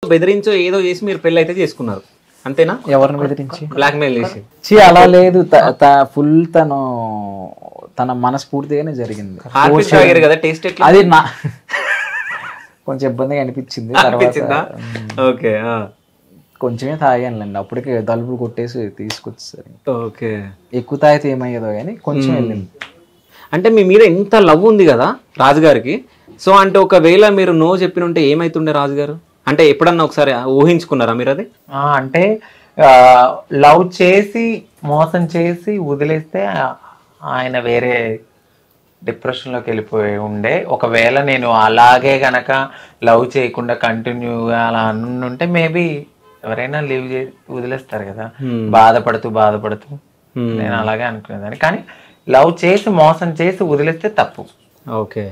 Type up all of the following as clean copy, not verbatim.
బెదిరించో ఏదో చేసి మీరు పెళ్లి అయితే చేసుకున్నారు అంతేనా? ఎవరిని బెదిరించి? బ్లాక్ మెయిల్ చేసి? అలా లేదు, ఫుల్ తన మనస్ఫూర్తిగానే జరిగింది. కదా టేస్ట్ అది నా కొంచెం ఇబ్బందిగా అనిపించింది. ఓకే, కొంచెమే తాగానులేండి, అప్పటికే తలుపులు కొట్టేసి తీసుకొచ్చేసరి. ఓకే, ఎక్కువ తాగితే ఏమయ్యేదో కానీ కొంచెం వెళ్ళింది. అంటే మీ మీద ఎంత లవ్ ఉంది కదా రాజుగారికి. సో అంటే ఒకవేళ మీరు నో చెప్పినుంటే ఏమైతుండే రాజుగారు? అంటే ఎప్పుడన్నా ఒకసారి ఊహించుకున్నారా మీరు అది? అంటే లవ్ చేసి మోసం చేసి వదిలేస్తే ఆయన వేరే డిప్రెషన్లోకి వెళ్ళిపోయి ఉండే. ఒకవేళ నేను అలాగే గనక లవ్ చేయకుండా కంటిన్యూగా అలా అనుంటే మేబీ ఎవరైనా లీవ్ చేసి వదిలేస్తారు కదా, బాధపడుతూ. నేను అలాగే అనుకునేదాన్ని, కానీ లవ్ చేసి మోసం చేసి వదిలేస్తే తప్పు. ఓకే,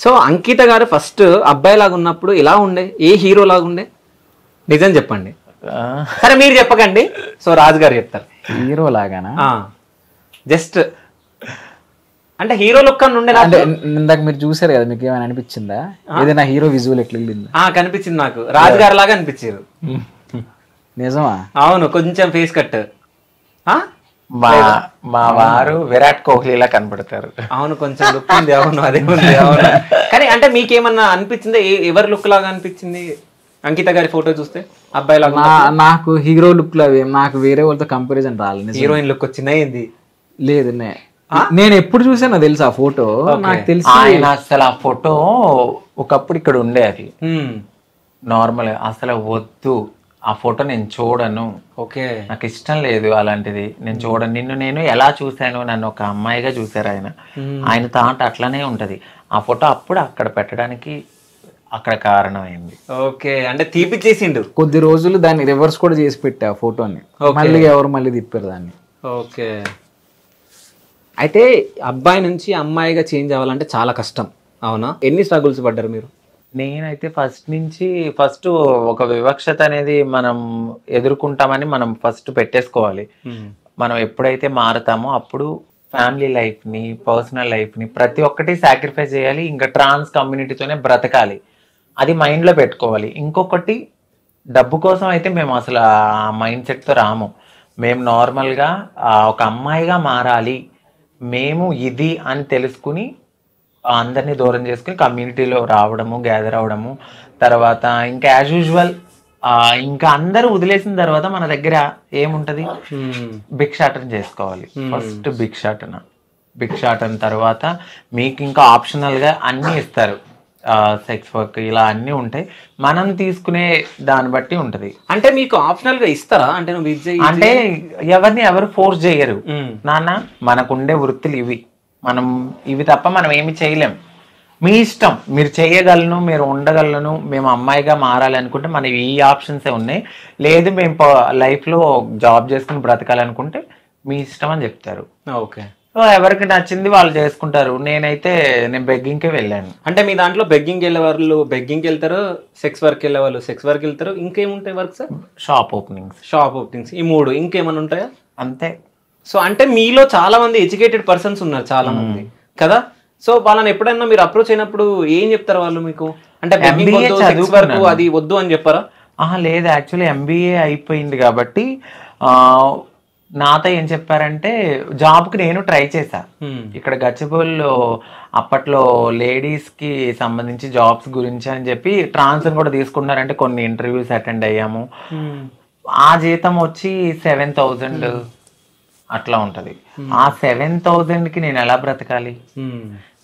సో అంకిత గారు ఫస్ట్ అబ్బాయి లాగా ఉన్నప్పుడు ఎలా ఉండే? ఏ హీరో లాగా ఉండే? నిజం చెప్పండి. సరే మీరు చెప్పకండి, సో రాజు గారు చెప్తారు. హీరో లాగానా? జస్ట్ అంటే హీరో లుక్ అని ఉండే. అంటే ఇందాక మీరు చూసారు కదా, మీకు ఏమైనా అనిపించిందా? ఏదైనా హీరో విజువల్ ఎట్లా వెళ్ళింది? కనిపించింది నాకు, రాజు గారు లాగా అనిపించారు. నిజమా? అవును, కొంచెం ఫేస్ కట్. మా వారు విరాట్ కోహ్లీలా కనపడతారు. అవును, కొంచెం లుక్ ఉంది. అవును, అదే ఉంది. అవును, కానీ అంటే మీకేమన్నా అనిపించింది? ఎవరి లుక్ లాగా అనిపించింది అంకిత గారి ఫోటో చూస్తే? అబ్బాయి లాగా? నాకు హీరో లుక్ లో నాకు వేరే వాళ్ళతో కంపారిజన్ రాలేదు. హీరోయిన్ లుక్ వచ్చిందా ఏంది? లేదు, నేను ఎప్పుడు చూసానో తెలుసు ఆ ఫోటో. నాకు తెలిసి ఆయన అసలు ఆ ఫోటో ఒకప్పుడు ఇక్కడ ఉండే, అది నార్మల్ అసలు వద్దు, ఆ ఫోటో నేను చూడను. ఓకే, నాకు ఇష్టం లేదు అలాంటిది, నేను చూడను. నేను ఎలా చూశాను, నన్ను ఒక అమ్మాయిగా చూశారు ఆయన. ఆయన తాట అట్లనే ఉంటది. ఆ ఫోటో అప్పుడు అక్కడ పెట్టడానికి అక్కడ కారణమైంది. ఓకే, అంటే తీపిచ్చేసిండు. కొద్ది రోజులు దాన్ని రివర్స్ కూడా చేసి పెట్టా ఆ ఫోటోని, మళ్ళీ తిప్పారు దాన్ని. ఓకే, అయితే అబ్బాయి నుంచి అమ్మాయిగా చేంజ్ అవ్వాలంటే చాలా కష్టం, అవునా? ఎన్ని స్ట్రగుల్స్ పడ్డారు మీరు? నేనైతే ఫస్ట్ ఒక వివక్షత అనేది మనం ఎదుర్కొంటామని మనం ఫస్ట్ పెట్టేసుకోవాలి. మనం ఎప్పుడైతే మారుతామో అప్పుడు ఫ్యామిలీ లైఫ్ని, పర్సనల్ లైఫ్ని ప్రతి ఒక్కటి సాక్రిఫైస్ చేయాలి. ఇంకా ట్రాన్స్ కమ్యూనిటీతోనే బ్రతకాలి, అది మైండ్లో పెట్టుకోవాలి. ఇంకొకటి, డబ్బు కోసం అయితే మేము అసలు ఆ మైండ్ సెట్తో రాము. మేము నార్మల్గా ఒక అమ్మాయిగా మారాలి, మేము ఇది అని తెలుసుకుని అందరినీ దూరం చేసుకుని కమ్యూనిటీలో రావడము, గ్యాదర్ అవడము. తర్వాత ఇంకా యాజ్ యూజువల్ ఇంకా అందరూ వదిలేసిన తర్వాత మన దగ్గర ఏముంటది, భిక్షాటన చేసుకోవాలి. ఫస్ట్ భిక్షాటన తర్వాత మీకు ఇంకా ఆప్షనల్గా అన్నీ ఇస్తారు, సెక్స్ వర్క్ ఇలా అన్నీ ఉంటాయి. మనం తీసుకునే దాన్ని బట్టి ఉంటది. అంటే మీకు ఆప్షనల్ గా ఇస్తారా? అంటే నువ్వు అంటే ఎవరు ఫోర్స్ చేయరు నాన్న, మనకుండే వృత్తులు ఇవి, మనం ఇవి తప్ప మనం ఏమి చేయలేం, మీ ఇష్టం, మీరు చేయగలను, మీరు ఉండగలను, మేము అమ్మాయిగా మారాలి అనుకుంటే మనకి ఈ ఆప్షన్సే ఉన్నాయి. లేదు మేము లైఫ్లో జాబ్ చేసుకుని బ్రతకాలనుకుంటే మీ ఇష్టం అని చెప్తారు. ఓకే, ఎవరికి నచ్చింది వాళ్ళు చేసుకుంటారు. నేను బెగ్గింగ్కే వెళ్ళాను. అంటే మీ దాంట్లో బెగ్గింగ్ వెళ్ళే వాళ్ళు బెగ్గింగ్కి వెళ్తారు, సెక్స్ వర్క్ వెళ్ళే వాళ్ళు సెక్స్ వర్క్ వెళ్తారు, ఇంకేముంటాయి వర్క్స్? షాప్ ఓపెనింగ్స్, ఈ 3 ఇంకేమైనా ఉంటాయా? అంతే. సో అంటే మీలో చాలా మంది ఎడ్యుకేటెడ్ పర్సన్స్ ఉన్నారు, చాలా మంది కదా. సో వాళ్ళని ఎప్పుడైనా మీరు అప్రోచ్ అయినప్పుడు ఏం చెప్తారు వాళ్ళు మీకు? అంటే సెక్స్ వర్క్ అది వద్దు అని చెప్పారా? లేదు, యాక్చువల్లీ MBA అయిపోయింది కాబట్టి నాతో ఏం చెప్పారంటే, జాబ్కి నేను ట్రై చేశా ఇక్కడ గచ్చిబౌలిలో. అప్పట్లో లేడీస్కి సంబంధించి జాబ్స్ గురించి అని చెప్పి ట్రాన్స్ కూడా తీసుకున్నారంటే కొన్ని ఇంటర్వ్యూస్ అటెండ్ అయ్యాము. ఆ జీతం వచ్చి 7,000 అట్లా ఉంటుంది. ఆ 7,000కి నేను ఎలా బ్రతకాలి?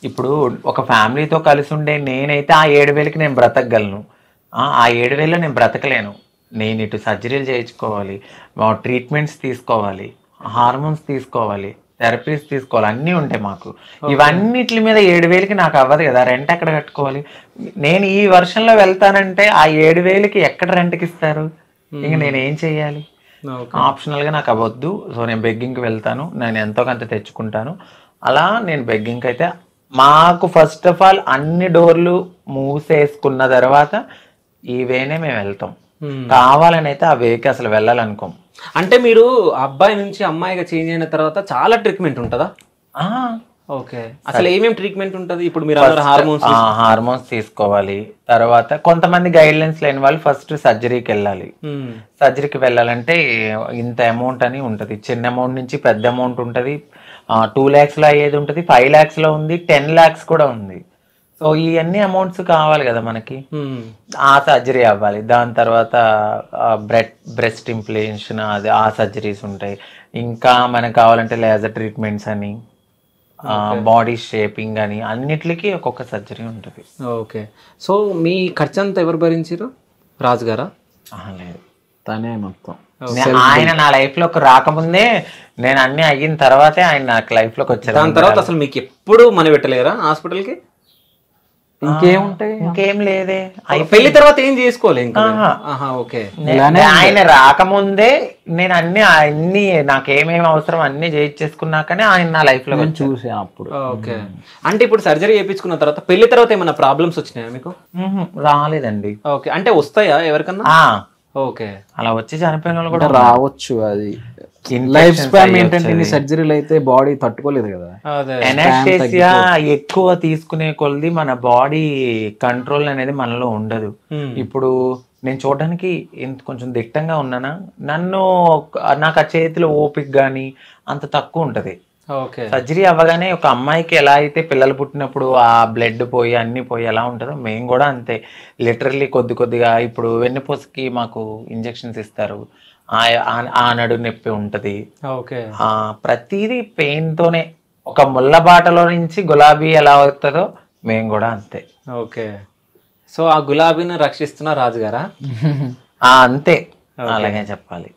ఇప్పుడు ఒక ఫ్యామిలీతో కలిసి ఉండే నేనైతే ఆ 7,000కి నేను బ్రతకగలను, ఆ 7,000లో నేను బ్రతకలేను. నేను ఇటు సర్జరీలు చేయించుకోవాలి, ట్రీట్మెంట్స్ తీసుకోవాలి, హార్మోన్స్ తీసుకోవాలి, థెరపీస్ తీసుకోవాలి, అన్నీ ఉంటాయి మాకు. ఇవన్నిటి మీద 7,000కి నాకు అవ్వదు కదా, రెంట్ ఎక్కడ కట్టుకోవాలి? నేను ఈ వర్షంలో వెళ్తానంటే ఆ 7,000కి ఎక్కడ రెంట్కి ఇస్తారు? ఇంక నేను ఏం చెయ్యాలి? ఆప్షనల్గా నాకు అవ్వద్దు, సో నేను బెగ్గింగ్కి వెళ్తాను, నేను ఎంతో కొంత తెచ్చుకుంటాను. అలా నేను బెగ్గింగ్కి అయితే మాకు ఫస్ట్ ఆఫ్ ఆల్ అన్ని డోర్లు మూసేసుకున్న తర్వాత ఈ వేనే మేము వెళ్తాం. కావాలని అయితే ఆ వేకి అసలు వెళ్ళాలనుకోం. అంటే మీరు అబ్బాయి నుంచి అమ్మాయిగా చేంజ్ అయిన తర్వాత చాలా ట్రీట్మెంట్ ఉంటుందా? ఓకే, అసలు ఏమేమి ట్రీట్మెంట్ ఉంటుంది ఇప్పుడు? మీరు హార్మోన్స్ తీసుకోవాలి. తర్వాత కొంతమంది గైడ్ లైన్స్ లేని వాళ్ళు ఫస్ట్ సర్జరీకి వెళ్ళాలి. సర్జరీకి వెళ్ళాలంటే ఇంత అమౌంట్ అని ఉంటుంది. చిన్న అమౌంట్ నుంచి పెద్ద అమౌంట్ ఉంటుంది. 2 lakhs లో అయ్యేది ఉంటుంది, 5 lakhs లో ఉంది, 10 lakhs కూడా ఉంది. సో ఇవన్నీ అమౌంట్స్ కావాలి కదా మనకి. ఆ సర్జరీ అవ్వాలి. దాని తర్వాత బ్రెస్ట్ ఇంప్లాంటేషన్, అది ఆ సర్జరీస్ ఉంటాయి. ఇంకా మనకు కావాలంటే లేజర్ ట్రీట్మెంట్స్ అని, బాడీ షేపింగ్ అని, అన్నిటికీ ఒక్కొక్క సర్జరీ ఉంటుంది. ఓకే, సో మీ ఖర్చు అంతా ఎవరు భరించారు? రాజు గారా? లేదు, తనే మొత్తం. ఆయన నా లైఫ్ లోకి రాకముందే, నేను అన్ని అయిన తర్వాతే ఆయన నాకు లైఫ్ లోకి వచ్చారు. దాని తర్వాత అసలు మీకు ఎప్పుడు మనీ పెట్టలేరా హాస్పిటల్కి? ఇంకేముంటాయి, ఇంకేం లేదే. పెళ్లి తర్వాత ఏం చేసుకోవాలి ఇంకా? ఓకే, ఆయన రాకముందే నేను అన్ని నాకేమేమి అవసరం అన్ని చేయించేసుకున్నాకనే ఆయన నా లైఫ్ లో చూసా అప్పుడు. ఓకే, అంటే ఇప్పుడు సర్జరీ చేయించుకున్న తర్వాత పెళ్లి తర్వాత ఏమైనా ప్రాబ్లమ్స్ వచ్చినాయా మీకు? రాలేదండి. ఓకే, అంటే వస్తాయా ఎవరికన్నా? ఓకే, అలా వచ్చి చనిపోయిన వాళ్ళు కూడా రావచ్చు. అది లైఫ్ స్పాన్ ఏంటంటే ఇన్ని సర్జరీలు అయితే బాడీ తట్టుకోలేదు కదా. ఎనాస్థేసియా ఎక్కువ తీసుకునే కొలది మన బాడీ కంట్రోల్ అనేది మనలో ఉండదు. ఇప్పుడు నేను చూడడానికి కొంచెం దిట్టంగా ఉన్నానా, నాకు ఆ చేతిలో ఓపిక గానీ అంత తక్కువ ఉంటది. సర్జరీ అవ్వగానే ఒక అమ్మాయికి ఎలా అయితే పిల్లలు పుట్టినప్పుడు ఆ బ్లడ్ పోయి అన్ని పోయి ఎలా ఉంటుందో మేము కూడా అంతే. లిటరల్లీ కొద్దిగా ఇప్పుడు వెన్నుపూసకి మాకు ఇంజెక్షన్స్ ఇస్తారు, ఆ నడు నొప్పి ఉంటది. ప్రతిదీ పెయిన్ తోనే. ఒక ముళ్ళ బాటలో నుంచి గులాబీ ఎలా అవుతుందో మేము కూడా అంతే. ఓకే, సో ఆ గులాబీని రక్షిస్తున్న రాజుగారా? అంతే, అలాగే చెప్పాలి.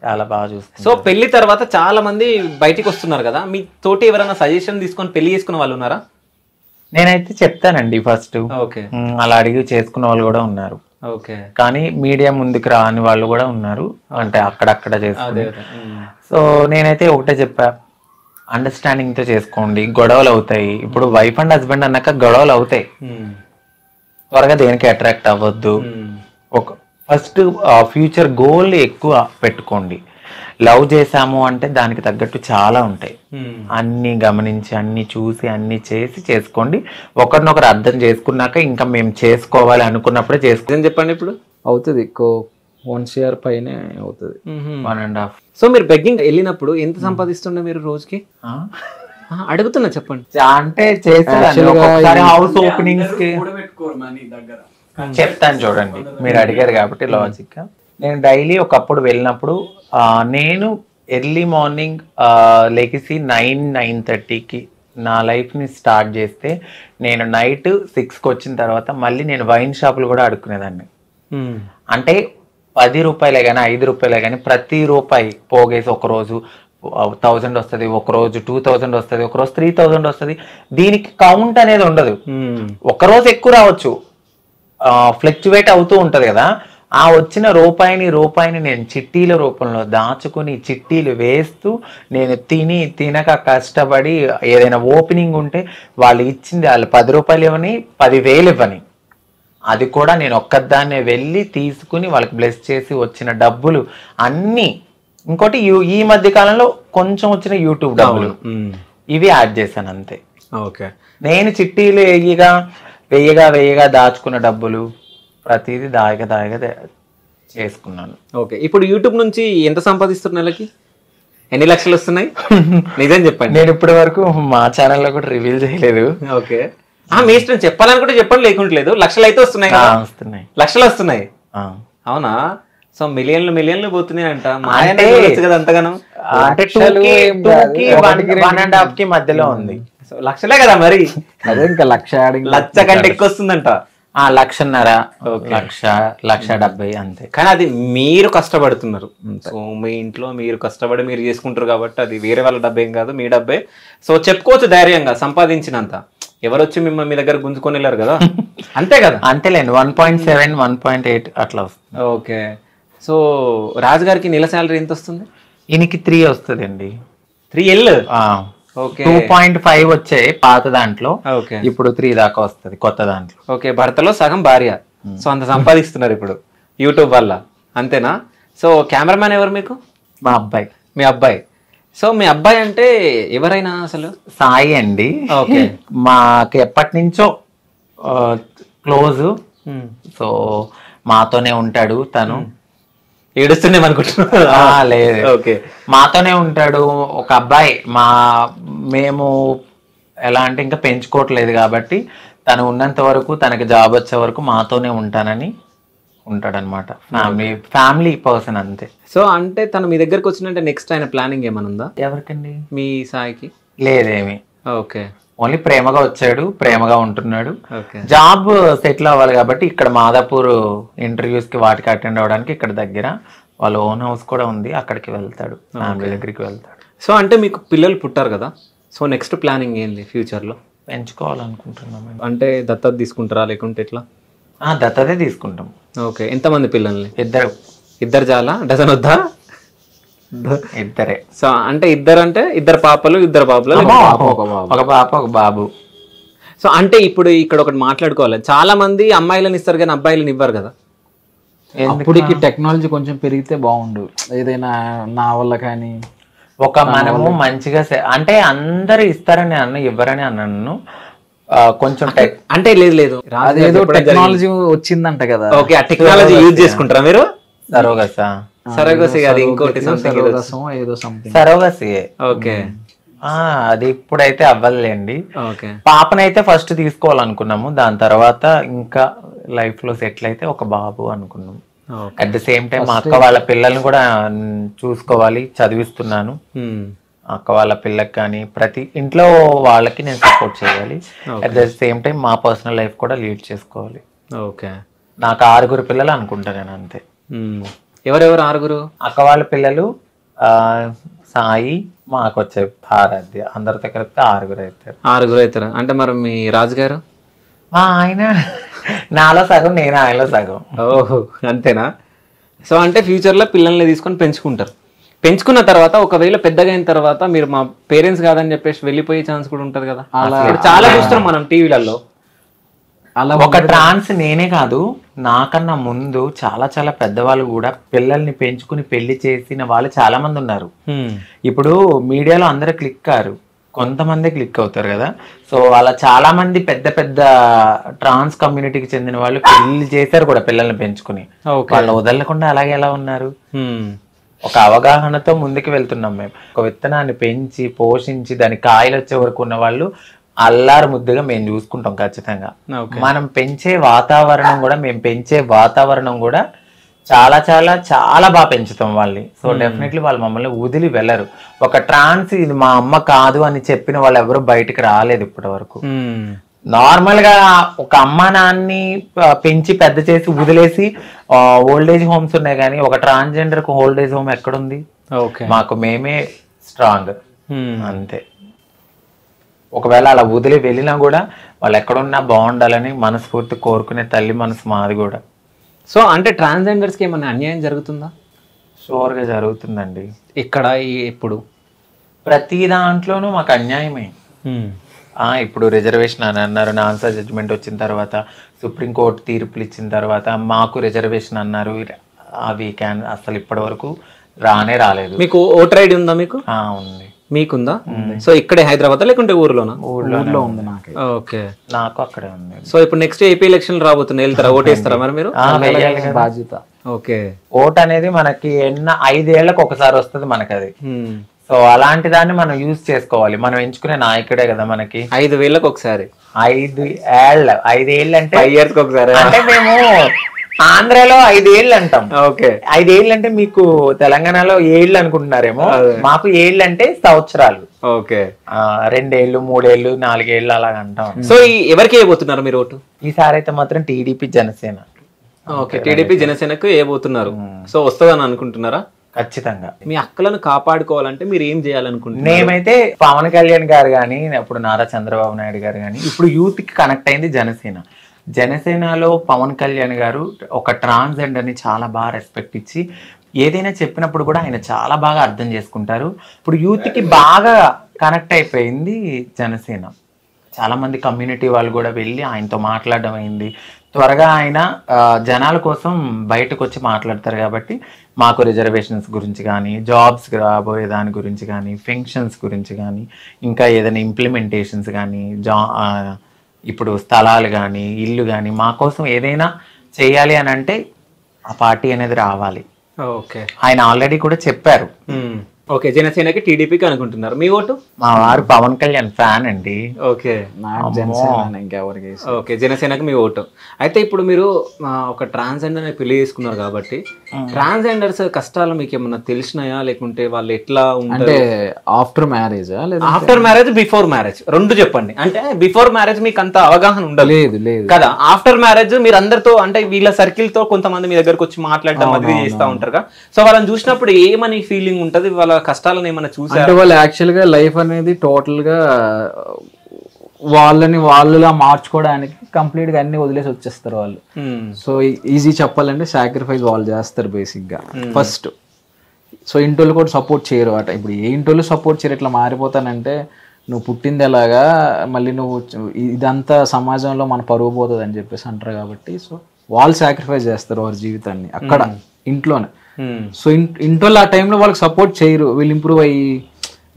చాలా బాగా చూస్తారు. సో పెళ్లి తర్వాత చాలా మంది బయటికి వస్తున్నారు కదా, మీ తోటి ఎవరైనా సజెషన్ తీసుకొని పెళ్లి చేసుకున్న వాళ్ళు ఉన్నారా? నేనైతే చెప్తానండి ఫస్ట్. అలా అడిగి చేసుకున్న వాళ్ళు కూడా ఉన్నారు. కానీ మీడియా ముందుకు రాని వాళ్ళు కూడా ఉన్నారు, అంటే అక్కడక్కడ చేసుకున్నారు. సో నేనైతే ఒకటే చెప్పా, అండర్స్టాండింగ్ తో చేసుకోండి. గొడవలు అవుతాయి. ఇప్పుడు వైఫ్ అండ్ హస్బెండ్ అన్నాక గొడవలు అవుతాయి. త్వరగా దేనికి అట్రాక్ట్ అవ్వద్దు. ఫస్ట్ ఫ్యూచర్ గోల్ ఎక్కువ పెట్టుకోండి. లవ్ చేసాము అంటే దానికి తగ్గట్టు చాలా ఉంటాయి. అన్ని గమనించి అన్ని చూసి అన్ని చేసి చేసుకోండి. ఒకరినొకరు అర్థం చేసుకున్నాక ఇంకా మేము చేసుకోవాలి అనుకున్నప్పుడే చేసుకోండి. చెప్పండి. ఇప్పుడు అవుతుంది 1 year పైనే అవుతుంది, 1.5. సో మీరు బెగ్గింగ్ వెళ్ళినప్పుడు ఎంత సంపాదిస్తుండే మీరు రోజుకి? అడుగుతున్నా, చెప్పండి. అంటే చేసేదాన్ని హౌస్ ఓపెనింగ్స్ కి చెప్తాను చూడండి, మీరు అడిగారు కాబట్టి లాజిక్ గా. నేను డైలీ ఒకప్పుడు వెళ్ళినప్పుడు నేను ఎర్లీ మార్నింగ్ లెగిసి 9-9:30కి నా లైఫ్ని స్టార్ట్ చేస్తే నేను నైట్ 6కి వచ్చిన తర్వాత మళ్ళీ నేను వైన్ షాపులు కూడా అడుక్కునేదాన్ని. అంటే 10 రూపాయలే కానీ 5 రూపాయలే కానీ ప్రతి రూపాయి పోగేసి ఒకరోజు 1000 వస్తుంది, ఒకరోజు 2000 వస్తుంది, ఒకరోజు 3000 వస్తుంది. దీనికి కౌంట్ అనేది ఉండదు. ఒకరోజు ఎక్కువ రావచ్చు, ఫ్లక్చువేట్ అవుతూ ఉంటది కదా. ఆ వచ్చిన రూపాయిని నేను చిట్టీల రూపంలో దాచుకుని చిట్టీలు వేస్తూ నేను తినక కష్టపడి ఏదైనా ఓపెనింగ్ ఉంటే వాళ్ళు ఇచ్చింది వాళ్ళు 10 రూపాయలు ఇవ్వని 10,000 ఇవ్వని, అది కూడా నేను ఒక్కదాన్నే వెళ్ళి తీసుకుని వాళ్ళకి బ్లెస్ చేసి వచ్చిన డబ్బులు అన్నీ. ఇంకోటి ఈ మధ్య కాలంలో కొంచెం వచ్చిన యూట్యూబ్ డబ్బులు ఇవి యాడ్ చేశాను అంతే. నేను చిట్టీలు వెయ్యగా దాచుకున్న డబ్బులు ప్రతిదీ దాయిగా చేసుకున్నాను. ఓకే, ఇప్పుడు యూట్యూబ్ నుంచి ఎంత సంపాదిస్తున్నారు? నెలకి ఎన్ని లక్షలు వస్తున్నాయి? నిజం చెప్పండి. నేను ఇప్పటి వరకు మా ఛానల్లో కూడా రివీల్ చేయలేదు. ఓకే, మీ ఇష్టం, చెప్పాలనుకుంటే చెప్పండి, లేకుంటలేదు. లక్షలు అయితే వస్తున్నాయి, లక్షలు వస్తున్నాయి. అవునా? సో మిలియన్లు పోతున్నాయి అంట. కదా అంతగానం? అంటే 2-1.5కి మధ్యలో ఉంది. లక్షలే కదా మరి. అదే ఇంకా లక్ష కంటే ఎక్కువ వస్తుందంట. 1,50,000 1,70,000 అంతే. కానీ అది మీరు కష్టపడుతున్నారు. సో మీ ఇంట్లో మీరు కష్టపడి మీరు చేసుకుంటారు కాబట్టి అది వేరే వాళ్ళ డబ్బేం కాదు, మీ డబ్బే. సో చెప్పుకోవచ్చు ధైర్యంగా, సంపాదించినంత. ఎవరు వచ్చి మిమ్మల్ని మీ దగ్గర గుంజుకొని వెళ్ళారు కదా, అంతే కదా? అంతేలేండి, 1.7 1.8 అట్లా వస్తుంది. ఓకే, సో రాజుగారికి నెల శాలరీ ఎంత వస్తుంది? ఈయనకి 3 వస్తుంది అండి. 3L? 2.5 వచ్చాయి పాత దాంట్లో, ఇప్పుడు 3 దాకా వస్తుంది కొత్త దాంట్లో. ఓకే, భర్తలో సగం భార్య. సో అంత సంపాదిస్తున్నారు ఇప్పుడు యూట్యూబ్ వల్ల, అంతేనా? సో కెమెరామ్యాన్ ఎవరు మీకు? మా అబ్బాయి. మీ అబ్బాయి. సో మీ అబ్బాయి అంటే ఎవరైనా అసలు? సాయి అండి. ఓకే. మాకు ఎప్పటి నుంచో క్లోజ్. సో మాతోనే ఉంటాడు తను. ఏడుస్తున్నాం అనుకుంటున్నా. లేదు, ఓకే, మాతోనే ఉంటాడు. ఒక అబ్బాయి మేము ఎలా అంటే ఇంకా పెంచుకోవట్లేదు కాబట్టి తను ఉన్నంత వరకు, తనకి జాబ్ వచ్చే వరకు మాతోనే ఉంటానని ఉంటాడనమాట. ఫ్యామిలీ పర్సన్ అంతే. సో అంటే తను మీ దగ్గరకు వచ్చిందంటే నెక్స్ట్ ఆయన ప్లానింగ్ ఏమైనా ఉందా? ఎవరికండి? మీ సాయికి? లేదేమి. ఓకే. ఓన్లీ ప్రేమగా వచ్చాడు, ప్రేమగా ఉంటున్నాడు. ఓకే. జాబ్ సెటిల్ అవ్వాలి కాబట్టి ఇక్కడ మాదాపూర్ ఇంటర్వ్యూస్ కి వాటికి అటెండ్ అవ్వడానికి ఇక్కడ దగ్గర వాళ్ళ ఓన్ హౌస్ కూడా ఉంది, అక్కడికి వెళ్తాడు, ఫ్యామిలీ దగ్గరికి వెళ్తాడు. సో అంటే మీకు పిల్లలు పుట్టారు కదా, సో నెక్స్ట్ ప్లానింగ్ ఏంది ఫ్యూచర్లో? పెంచుకోవాలనుకుంటున్నాం. అంటే దత్తత తీసుకుంటారా లేకుంటే ఎట్లా? దత్తతే తీసుకుంటాం. ఓకే. ఎంతమంది పిల్లల్ని? ఇద్దరు చాలా? డజన్ వద్దా? ఇద్దరే. సో అంటే ఇద్దరు పాపలు, ఇద్దరు బాబులు? ఒక పాప ఒక బాబు. సో అంటే ఇప్పుడు ఇక్కడ ఒకటి మాట్లాడుకోవాలి, చాలా మంది అమ్మాయిలను ఇస్తారు కానీ అబ్బాయిలను ఇవ్వరు కదా. అప్పటికి టెక్నాలజీ కొంచెం పెరిగితే బాగుండు, ఏదైనా నా వల్ల కానీ. మనము మంచిగా అంటే అందరు ఇస్తారని ఇవ్వరని అన్నాను కొంచెం. అంటే లేదు అదేదో టెక్నాలజీ వచ్చిందంట కదా. ఓకే, ఆ టెక్నాలజీ యూజ్ చేసుకుంటారా మీరు? సరోగసి అది ఇంకోటి సరోగసి. ఓకే. అది ఇప్పుడైతే అవ్వలేండి. ఓకే. పాపనైతే ఫస్ట్ తీసుకోవాలనుకున్నాము, దాని తర్వాత ఇంకా లైఫ్ లో సెటిల్ అయితే ఒక బాబు అనుకున్నాము. అట్ ద సేమ్ టైం మా అక్క వాళ్ళ పిల్లల్ని కూడా చూసుకోవాలి, చదివిస్తున్నాను. అక్క వాళ్ళ పిల్లకి కానీ ప్రతి ఇంట్లో వాళ్ళకి నేను సపోర్ట్ చేయాలి. అట్ ద సేమ్ టైం మా పర్సనల్ లైఫ్ కూడా లీడ్ చేసుకోవాలి. ఓకే. నాకు 6 పిల్లలు అనుకుంటా నేను, అంతే. ఎవరెవరు 6? అక్క వాళ్ళ పిల్లలు సాయి, మాకు వచ్చే ఆరాధ్య, అందరితో కలిపితే 6 అవుతారు. అంటే మరి మీ రాజుగారు? ఆయన నాలో సగం, నేను ఆయనలో సగం. ఓహో, అంతేనా? సో అంటే ఫ్యూచర్లో పిల్లల్ని తీసుకొని పెంచుకుంటారు. పెంచుకున్న తర్వాత ఒకవేళ పెద్దగా అయిన తర్వాత మీరు మా పేరెంట్స్ కాదని చెప్పేసి వెళ్ళిపోయే ఛాన్స్ కూడా ఉంటది కదా. చాలా చూస్తాం మనం టీవీలలో. అలా ఒక ట్రాన్స్ నేనే కాదు, నాకన్నా ముందు చాలా చాలా పెద్దవాళ్ళు కూడా పిల్లల్ని పెంచుకుని పెళ్లి చేసిన వాళ్ళు చాలా మంది ఉన్నారు. ఇప్పుడు మీడియాలో అందరూ క్లిక్ కారు, కొంతమంది క్లిక్ అవుతారు కదా. సో అలా చాలా మంది పెద్ద పెద్ద ట్రాన్స్ కమ్యూనిటీకి చెందిన వాళ్ళు పెళ్లి చేశారు కూడా పిల్లల్ని పెంచుకుని. వాళ్ళు వదలకుండా అలాగే ఎలా ఉన్నారు. ఒక అవగాహనతో ముందుకు వెళ్తున్నాం మేము. ఒక విత్తనాన్ని పెంచి పోషించి దాని కాయలు వచ్చే వరకు ఉన్న వాళ్ళు అల్లారు ముద్దుగా మేము చూసుకుంటాం ఖచ్చితంగా. మనం పెంచే వాతావరణం కూడా, మేము పెంచే వాతావరణం కూడా చాలా చాలా చాలా బాగా పెంచుతాం వాళ్ళని. సో డెఫినెట్లీ వాళ్ళు మమ్మల్ని వదిలి వెళ్ళరు. ఒక ట్రాన్స్ ఇది మా అమ్మ కాదు అని చెప్పిన వాళ్ళు ఎవరు బయటకు రాలేదు ఇప్పటి వరకు. నార్మల్ గా ఒక అమ్మ నాన్ని పెంచి పెద్ద చేసి వదిలేసి ఓల్డేజ్ హోమ్స్ ఉన్నాయి, కానీ ఒక ట్రాన్స్జెండర్ కు ఓల్డేజ్ హోమ్ ఎక్కడుంది? మాకు మేమే స్ట్రాంగ్, అంతే. ఒకవేళ అలా వదిలి వెళ్ళినా కూడా వాళ్ళు ఎక్కడున్నా బాగుండాలని మనస్ఫూర్తి కోరుకునే తల్లి మనసు మాది కూడా. సో అంటే ట్రాన్స్జెండర్స్కి ఏమైనా అన్యాయం జరుగుతుందా? షూర్గా జరుగుతుందండి. ఇక్కడ ఎప్పుడు ప్రతి దాంట్లోనూ మాకు అన్యాయమే. ఇప్పుడు రిజర్వేషన్ అని అన్నారు, ఆన్సర్ జడ్జిమెంట్ వచ్చిన తర్వాత, సుప్రీంకోర్టు తీర్పులు ఇచ్చిన తర్వాత మాకు రిజర్వేషన్ అన్నారు. అవి అసలు ఇప్పటి వరకు రాలేదు. మీకు ఓటర్ ఐడి ఉందా? మీకు ఉంది. మీకుందా? సో ఇక్కడే హైదరాబాద్ లేకుంటే ఊర్లోనా? ఊర్లో ఉంది నాకు. ఓకే, నాకు అక్కడే ఉంది. సో ఇప్పుడు నెక్స్ట్ ఏపీ ఎలక్షన్ రాబోతున్నాయి, వెళ్తారా? ఓటేస్తారా మరి మీరు? బాధ్యత. ఓకే. ఓట్ అనేది మనకి 5 ఏళ్లకు ఒకసారి వస్తుంది మనకి అది. సో అలాంటి దాన్ని మనం యూజ్ చేసుకోవాలి. మనం ఎంచుకునే నాయకుడే కదా మనకి. 5 ఏళ్ళకి ఒకసారి? 5 ఏళ్ళు. 5 ఏళ్ళు అంటే 5 years ఒకసారి. అంటే మేము ఆంధ్రాలో 5 ఏళ్ళు అంటాం. ఓకే. 5 ఏళ్ళు అంటే మీకు తెలంగాణలో ఏళ్ళు అనుకుంటున్నారేమో, మాకు ఏళ్ళు అంటే సంవత్సరాలు. ఓకే. 2 ఏళ్ళు 3 ఏళ్ళు 4 ఏళ్ళు అలాగ అంటాం. సో ఎవరికి వేయబోతున్నారు మీరు ఓటు? ఈసారి అయితే మాత్రం టీడీపీ జనసేన. ఓకే, టీడీపీ జనసేనకు వేయబోతున్నారు. సో వస్తుందని అనుకుంటున్నారా? ఖచ్చితంగా. మీ అక్కలను కాపాడుకోవాలంటే మీరు ఏం చేయాలనుకుంటున్నారు? మేమైతే పవన్ కళ్యాణ్ గారు కానీ, అప్పుడు నారా చంద్రబాబు నాయుడు గారు కానీ, ఇప్పుడు యూత్ కి కనెక్ట్ అయింది జనసేన. జనసేనలో పవన్ కళ్యాణ్ గారు ఒక ట్రాన్స్జెండర్ ని చాలా బాగా రెస్పెక్ట్ ఇచ్చి ఏదైనా చెప్పినప్పుడు కూడా ఆయన చాలా బాగా అర్థం చేసుకుంటారు. ఇప్పుడు యూత్ కి బాగా కనెక్ట్ అయిపోయింది జనసేన. చాలా మంది కమ్యూనిటీ వాళ్ళు కూడా వెళ్ళి ఆయనతో మాట్లాడడం అయింది. త్వరగా ఆయన జనాల కోసం బయటకు వచ్చి మాట్లాడతారు కాబట్టి మాకు రిజర్వేషన్స్ గురించి కానీ, జాబ్స్ రాబోయే దాని గురించి కానీ, ఫంక్షన్స్ గురించి కానీ, ఇంకా ఏదైనా ఇంప్లిమెంటేషన్స్ కానీ, ఇప్పుడు స్థలాలు కానీ, ఇల్లు కానీ, మా కోసం ఏదైనా చేయాలి అని అంటే ఆ పార్టీ అనేది రావాలి. ఓకే, ఆయన ఆల్రెడీ కూడా చెప్పారు. ఓకే, జనసేనకి టీడీపీకి అనుకుంటున్నారు. మీ ఓటు? మా వారు పవన్ కళ్యాణ్ ఫ్యాన్ అండి. ఓకే, నాకు జనసేన ఇంకెవరికి. ఓకే, జనసేనకి మీ ఓటు. అయితే ఇప్పుడు మీరు ఒక ట్రాన్స్జెండర్ పెళ్లి చేసుకున్నారు కాబట్టి ట్రాన్స్జెండర్స్ కష్టాలు మీకు ఏమన్నా తెలిసినాయా, లేకుంటే వాళ్ళు ఎట్లా అంటే after marriage after marriage, before marriage రెండు చెప్పండి. అంటే బిఫోర్ మ్యారేజ్ మీకు అంత అవగాహన ఉండదు లేదు కదా, ఆఫ్టర్ మ్యారేజ్ మీరు అందరితో అంటే వీళ్ళ సర్కిల్ తో కొంతమంది మీ దగ్గరకు వచ్చి మాట్లాడటం అది చేస్తూ ఉంటారు కదా, సో వాళ్ళని చూసినప్పుడు ఏమని ఫీలింగ్ ఉంటది, వాళ్ళ కష్టాలను ఏమైనా చూసారు? అంటే వాళ్ళు యాక్చువల్ గా లైఫ్ అనేది టోటల్ గా వాళ్ళులా మార్చుకోవడానికి కంప్లీట్ గా అన్ని వదిలేసి వచ్చేస్తారు వాళ్ళు. సో ఈజీ చెప్పాలంటే సాక్రిఫైస్ వాళ్ళు చేస్తారు బేసిక్ గా ఫస్ట్. సో ఇంటోళ్ళు కూడా సపోర్ట్ చేయరు అట. ఇప్పుడు ఏ ఇంటోళ్ళు సపోర్ట్ చేయరు, ఇట్లా మారిపోతానంటే నువ్వు పుట్టింది ఎలాగా, మళ్ళీ నువ్వు ఇదంతా సమాజంలో మన పరువు పోతుంది అని చెప్పేసి అంటారు కాబట్టి సో వాళ్ళు సాక్రిఫైస్ చేస్తారు వారి జీవితాన్ని అక్కడ ఇంట్లోనే. సో ఇంటోళ్ళు ఆ టైంలో వాళ్ళకి సపోర్ట్ చేయరు. వీళ్ళు ఇంప్రూవ్ అయ్యి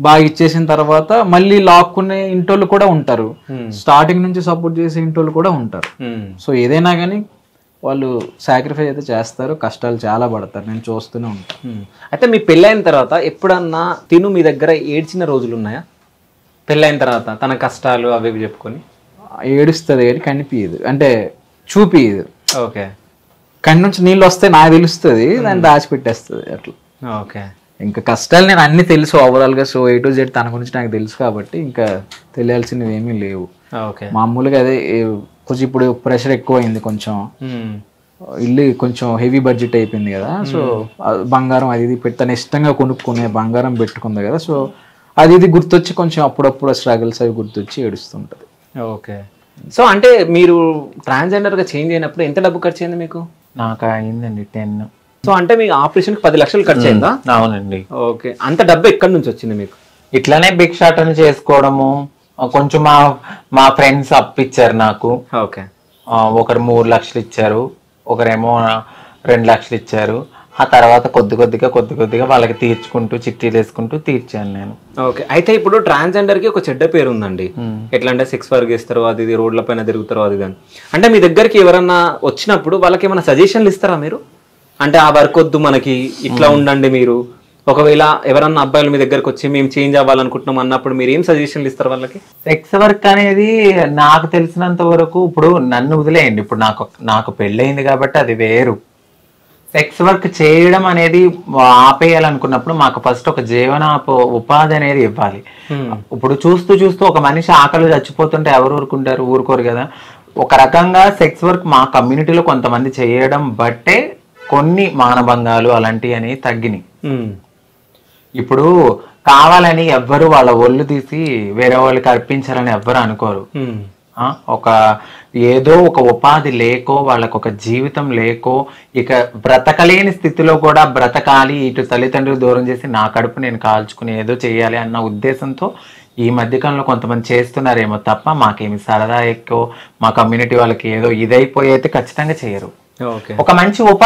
బాగా ఇచ్చేసిన తర్వాత మళ్ళీ లాక్కునే ఇంటోళ్ళు కూడా ఉంటారు, స్టార్టింగ్ నుంచి సపోర్ట్ చేసే ఇంటోళ్ళు కూడా ఉంటారు. సో ఏదైనా కానీ వాళ్ళు సాక్రిఫైస్ అయితే చేస్తారు, కష్టాలు చాలా పడతారు, నేను చూస్తూనే ఉంటాను. అయితే మీ పెళ్ళైన తర్వాత ఎప్పుడన్నా తిను మీ దగ్గర ఏడ్చిన రోజులు ఉన్నాయా? పెళ్ళైన తర్వాత తన కష్టాలు అవి చెప్పుకొని ఏడుస్తుంది కానీ కనిపించదు, అంటే చూపియదు. ఓకే, కన్ను నుంచి నీళ్ళు వస్తే నాకు తెలుస్తుంది, దాన్ని దాచిపెట్టేస్తుంది అట్లా. ఓకే, ఇంకా కష్టాలు నేను అన్ని తెలుసు ఓవరాల్ గా. సో A to Z తన గురించి నాకు తెలుసు కాబట్టి ఇంకా తెలియాల్సినవి ఏమీ లేవు. ఓకే, మామూలుగా అదే కొంచెం ఇప్పుడు ప్రెషర్ ఎక్కువ అయింది, కొంచెం ఇల్లు కొంచెం హెవీ బడ్జెట్ అయిపోయింది కదా. సో బంగారం అది ఇది తను ఇష్టంగా కొనుక్కునే బంగారం పెట్టుకుంది కదా. సో అది ఇది గుర్తొచ్చి కొంచెం అప్పుడప్పుడు స్ట్రగుల్స్ అవి గుర్తొచ్చి ఏడుస్తుంటది. ఓకే, సో అంటే మీరు ట్రాన్స్జెండర్ గా చేంజ్ అయినప్పుడు ఎంత డబ్బు ఖర్చు అయింది మీకు? నాకు అయిందండి 10. సో అంటే మీకు ఆపరేషన్ 10 లక్షలు ఖర్చు అయిందా? అవునండి. ఓకే, అంత డబ్బు ఎక్కడి నుంచి వచ్చింది మీకు? ఇట్లానే భిక్షాటన చేసుకోవడము, కొంచెం మా ఫ్రెండ్స్ అప్పిచ్చారు నాకు. ఓకే, ఒకరు 3 లక్షలు ఇచ్చారు, ఒకరేమో 2 లక్షలు ఇచ్చారు. ఆ తర్వాత కొద్ది కొద్దిగా వాళ్ళకి తీర్చుకుంటూ చిట్టీలు వేసుకుంటూ తీర్చాను నేను. ఓకే, అయితే ఇప్పుడు ట్రాన్స్జెండర్ కి ఒక చెడ్డ పేరు ఉందండి. ఎట్లా అంటే సెక్స్ వర్క్ చేస్తారు, అది ఇది రోడ్ల పైన తిరుగుతారు, అది ఇది. అంటే మీ దగ్గరికి ఎవరన్నా వచ్చినప్పుడు వాళ్ళకి ఏమైనా సజెషన్లు ఇస్తారా మీరు? అంటే ఆ వర్క్ వద్దు మనకి, ఇట్లా ఉండండి మీరు. ఒకవేళ ఎవరన్నా అబ్బాయిలు మీ దగ్గరకు వచ్చి మేము చేంజ్ అవ్వాలనుకుంటున్నాం అన్నప్పుడు మీరు ఏం సజెషన్లు ఇస్తారు వాళ్ళకి? సెక్స్ వర్క్ అనేది నాకు తెలిసినంత వరకు, ఇప్పుడు నన్ను వదిలేయండి, ఇప్పుడు నాకు పెళ్ళయింది కాబట్టి అది వేరు. సెక్స్ వర్క్ చేయడం అనేది ఆపేయాలనుకున్నప్పుడు మాకు ఫస్ట్ ఒక ఉపాధి అనేది ఇవ్వాలి. ఇప్పుడు చూస్తూ ఒక మనిషి ఆకలి చచ్చిపోతుంటే ఎవరు ఊరుకోరు కదా. ఒక రకంగా సెక్స్ వర్క్ మా కమ్యూనిటీలో కొంతమంది చేయడం బట్టే కొన్ని మానభంగాలు అలాంటివి అనేవి తగ్గినాయి. ఇప్పుడు కావాలని ఎవ్వరు వాళ్ళ ఒళ్ళు తీసి వేరే వాళ్ళకి అర్పించాలని ఎవ్వరు అనుకోరు. ఏదో ఒక ఉపాధి లేకో, వాళ్ళకు ఒక జీవితం లేకో, ఇక బ్రతకలేని స్థితిలో కూడా బ్రతకాలి, ఇటు తల్లిదండ్రులు దూరం చేసి నా కడుపు నేను కాల్చుకుని ఏదో చేయాలి అన్న ఉద్దేశంతో ఈ మధ్యకాలంలో కొంతమంది చేస్తున్నారేమో తప్ప మాకేమి సరదా ఎక్కువ మా కమ్యూనిటీ వాళ్ళకి ఏదో ఇదైపోయి అయితే ఖచ్చితంగా చేయరు. ఒక మంచి ఉపాధి